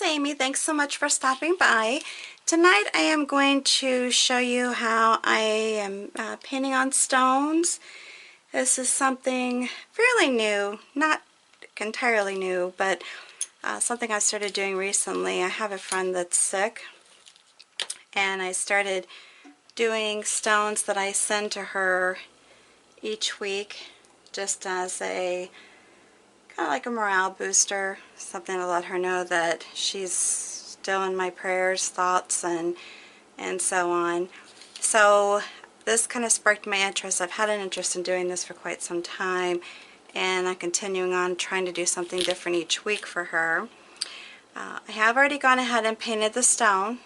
Amy. Thanks so much for stopping by. Tonight I am going to show you how I am painting on stones. This is something fairly new, not entirely new, but something I started doing recently. I have a friend that's sick, and I started doing stones that I send to her each week just as a kind of like a morale booster, something to let her know that she's still in my prayers, thoughts, and so on. So this kind of sparked my interest. I've had an interest in doing this for quite some time, and I'm continuing on trying to do something different each week for her. I have already gone ahead and painted the stone,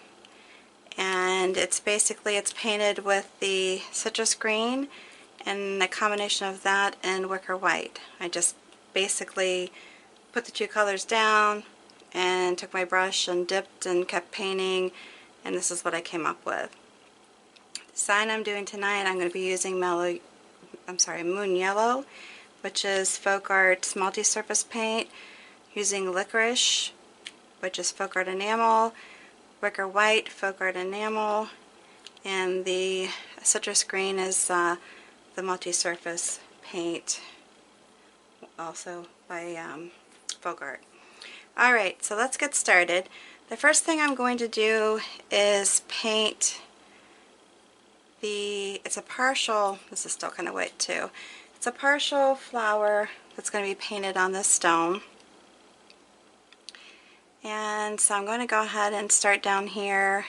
and it's painted with the citrus green and a combination of that and wicker white. I just basically put the two colors down and took my brush and dipped and kept painting, and this is what I came up with. The design I'm doing tonight, I'm going to be using Moon Yellow, which is Folk Art's multi-surface paint, using Licorice, which is Folk Art Enamel, Wicker White, Folk Art Enamel, and the citrus green is the multi-surface paint, also by Folk Art. Alright, so let's get started. The first thing I'm going to do is paint it's a partial, this is still kind of wet too, it's a partial flower that's going to be painted on this stone. And so I'm going to go ahead and start down here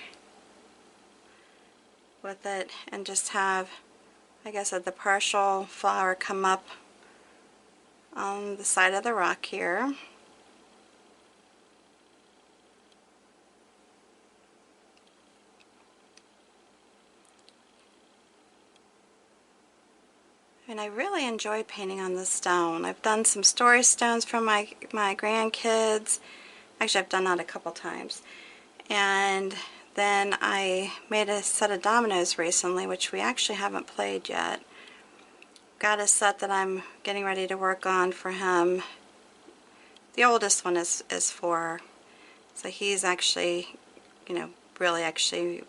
with it and just have, like I said, the partial flower come up on the side of the rock here. And I really enjoy painting on this stone. I've done some story stones for my grandkids. Actually, I've done that a couple times. And then I made a set of dominoes recently, which we actually haven't played yet. Got a set that I'm getting ready to work on for him. The oldest one is 4. So he's actually, really actually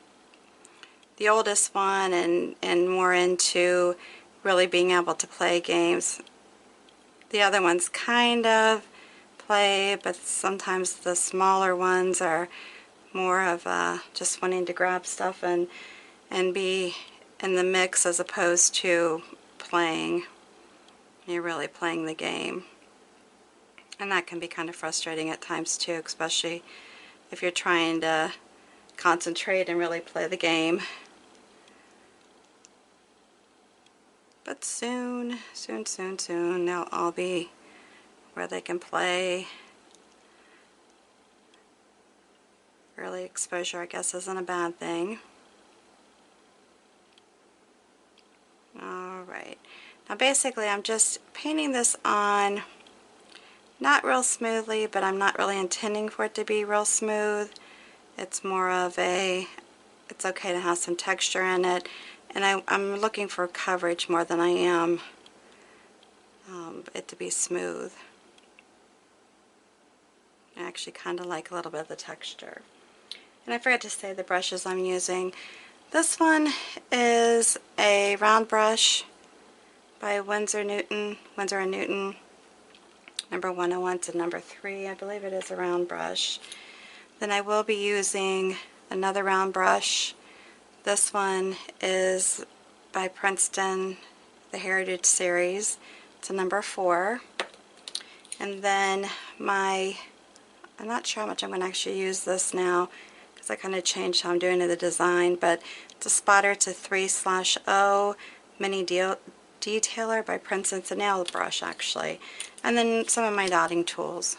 the oldest one and more into really being able to play games. The other ones kind of play, but sometimes the smaller ones are more of just wanting to grab stuff and be in the mix as opposed to playing. You're really playing the game. And that can be kind of frustrating at times too, especially if you're trying to concentrate and really play the game. But soon, they'll all be where they can play. Early exposure, I guess, isn't a bad thing. Alright, now basically I'm just painting this on, not real smoothly, but I'm not really intending for it to be real smooth. It's more of it's okay to have some texture in it, and I'm looking for coverage more than I am it to be smooth. I actually kind of like a little bit of the texture. And I forgot to say the brushes I'm using. This one is a round brush by Winsor & Newton, number 101 to number 3. I believe it is a round brush. Then I will be using another round brush. This one is by Princeton, the Heritage Series. It's a number 4. And then I'm not sure how much I'm going to actually use this now, because I kind of changed how I'm doing the design, but it's a spotter to 3/0 mini detailer by Princeton's nail brush actually. And then some of my dotting tools.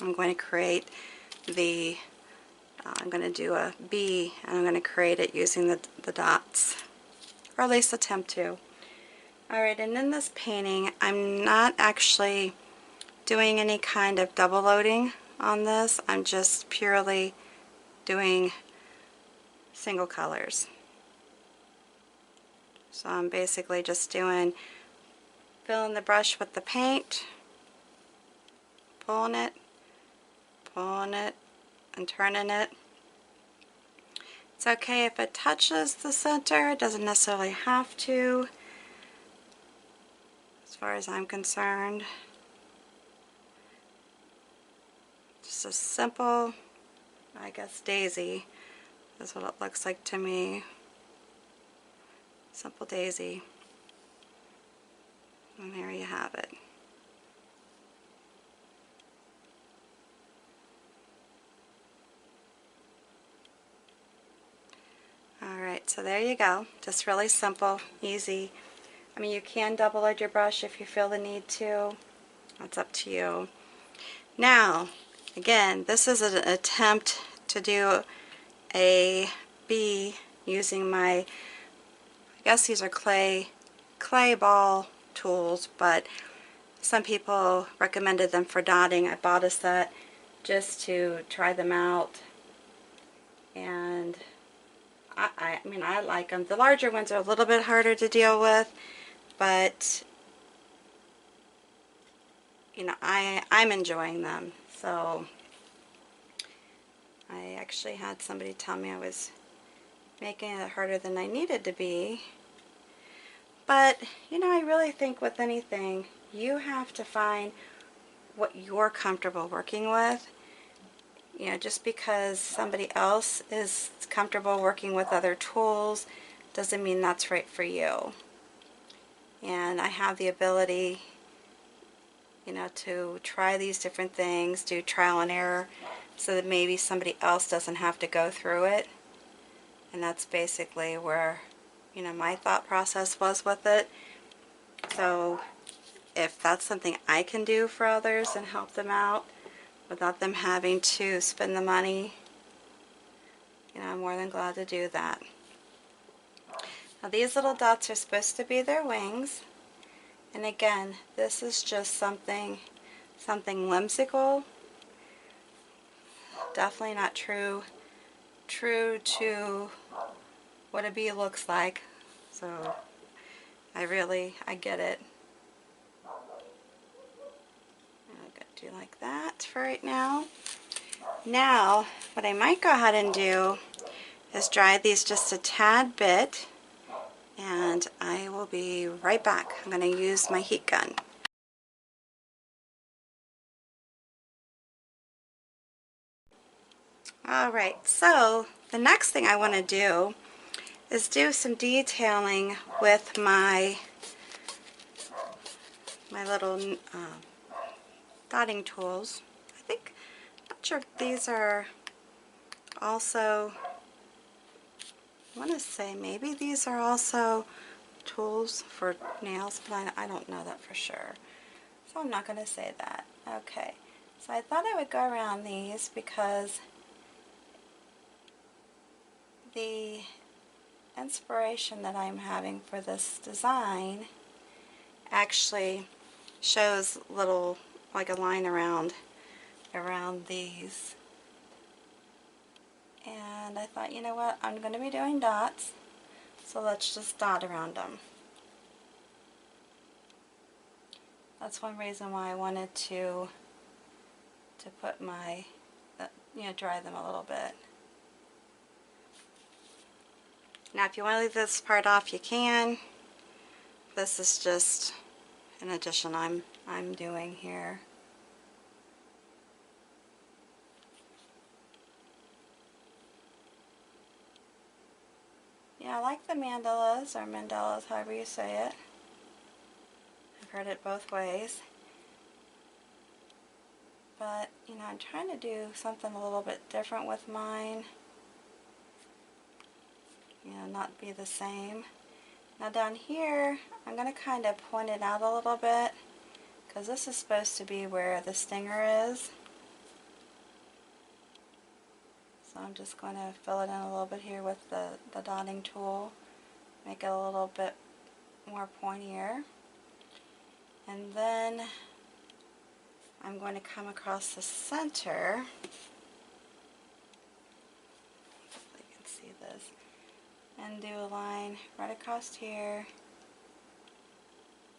I'm going to create I'm going to do a B, and I'm going to create it using the dots, or at least attempt to. Alright, and in this painting I'm not actually doing any kind of double loading on this. I'm just purely doing single colors. So I'm basically just filling the brush with the paint, pulling it, and turning it. It's okay if it touches the center. It doesn't necessarily have to, as far as I'm concerned. Just a simple, I guess, daisy. That's what it looks like to me. Simple daisy. And there you have it. Alright, so there you go. Just really simple, easy. I mean, you can double edge your brush if you feel the need to. That's up to you. Now, again, this is an attempt to do a bee using my, I guess these are clay ball tools, but some people recommended them for dotting. I bought a set just to try them out, and I mean, I like them. The larger ones are a little bit harder to deal with, but you know, I'm enjoying them. So I actually had somebody tell me I was making it harder than I needed to be. But you know, I really think with anything, you have to find what you're comfortable working with. You know, just because somebody else is comfortable working with other tools doesn't mean that's right for you. And I have the ability, you know, to try these different things, do trial and error, so that maybe somebody else doesn't have to go through it. And that's basically where, you know, my thought process was with it. So if that's something I can do for others and help them out without them having to spend the money, you know, I'm more than glad to do that. Now these little dots are supposed to be their wings. And again, this is just something whimsical. Definitely not true to what a bee looks like. So I get it. I'm going to do like that for right now. Now, what I might go ahead and do is dry these just a tad bit, and I will be right back. I'm going to use my heat gun. Alright, so the next thing I want to do is do some detailing with my little dotting tools. I'm not sure if these are also, I want to say maybe these are also tools for nails, but I don't know that for sure. So I'm not going to say that. Okay, so I thought I would go around these because the inspiration that I'm having for this design actually shows little, like a line around these. And I thought, you know what, I'm going to be doing dots, so let's just dot around them. That's one reason why I wanted to put my, you know, dry them a little bit. Now if you want to leave this part off, you can. This is just an addition I'm doing here. Yeah, I like the mandalas, or mandalas, however you say it. I've heard it both ways. But, you know, I'm trying to do something a little bit different with mine. You know, not be the same. Now down here, I'm going to kind of point it out a little bit, because this is supposed to be where the stinger is. So I'm just going to fill it in a little bit here with the dotting tool. Make it a little bit more pointier. And then I'm going to come across the center. Hopefully you can see this. And do a line right across here.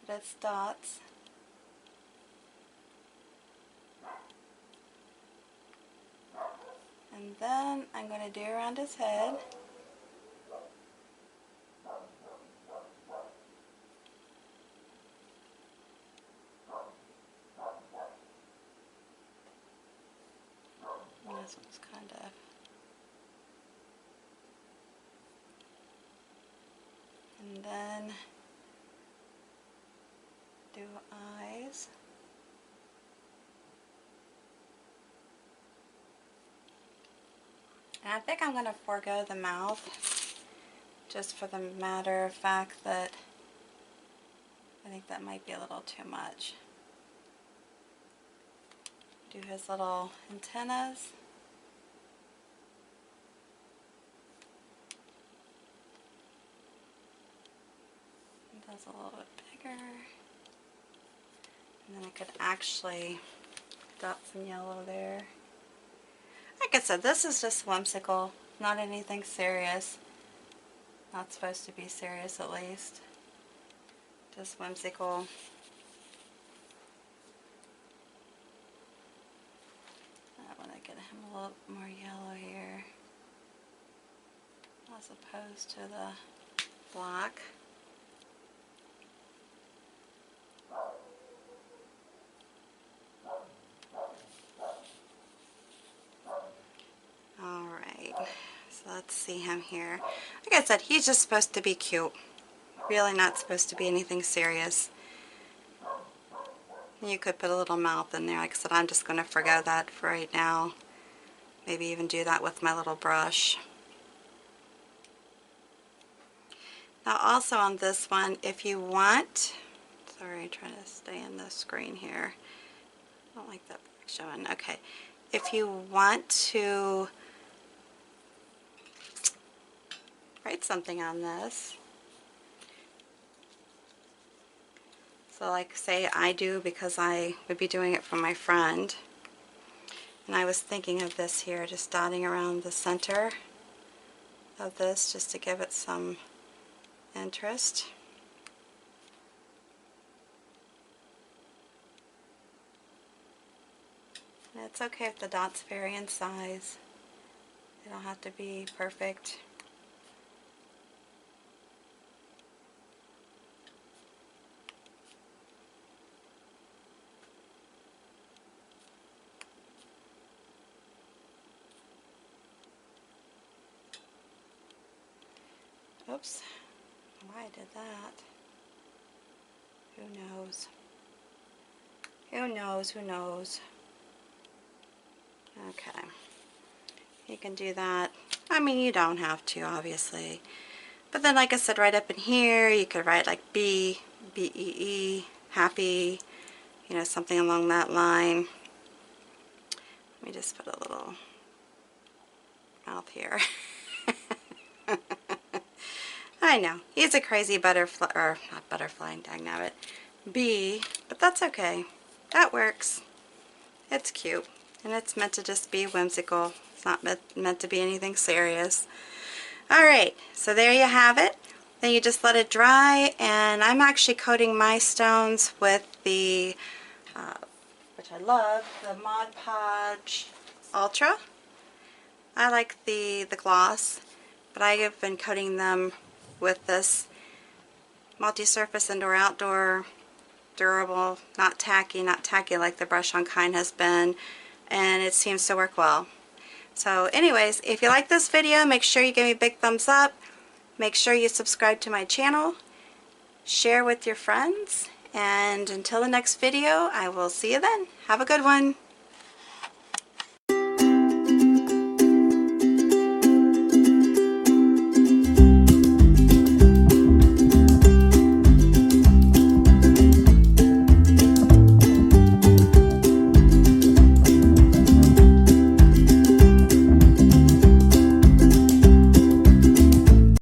That's dots. And then I'm going to do around his head. And this one's kind of... And then do eyes. And I think I'm going to forego the mouth just for the matter of fact that I think that might be a little too much. Do his little antennas. And does a little bit bigger. And then I could actually dot some yellow there. Like I said, this is just whimsical, not anything serious. Not supposed to be serious, at least. Just whimsical. I want to get him a little more yellow here, as opposed to the black. Alright, so let's see him here. Like I said, he's just supposed to be cute. Really not supposed to be anything serious. You could put a little mouth in there. Like I said, I'm just going to forgo that for right now. Maybe even do that with my little brush. Now also on this one, if you want, sorry, I'm trying to stay in the screen here. I don't like that showing. Okay. If you want to write something on this, so like say I do, because I would be doing it for my friend, and I was thinking of this here, just dotting around the center of this just to give it some interest. And it's okay if the dots vary in size. They don't have to be perfect. Oops, why I did that. Who knows? Who knows? Who knows? Okay. You can do that. I mean, you don't have to, obviously. But then, like I said, right up in here, you could write like B, B-E-E, happy, you know, something along that line. Let me just put a little mouth here. I know, he's a crazy butterfly, or not butterfly, dangnabbit, bee, but that's okay. That works. It's cute, and it's meant to just be whimsical. It's not meant to be anything serious. Alright, so there you have it. Then you just let it dry, and I'm actually coating my stones with the, which I love, the Mod Podge Ultra. I like the gloss, but I have been coating them with this multi-surface indoor-outdoor, durable, not tacky like the brush on Kind has been, and it seems to work well. So anyways, if you like this video, make sure you give me a big thumbs up, make sure you subscribe to my channel, share with your friends, and until the next video, I will see you then. Have a good one.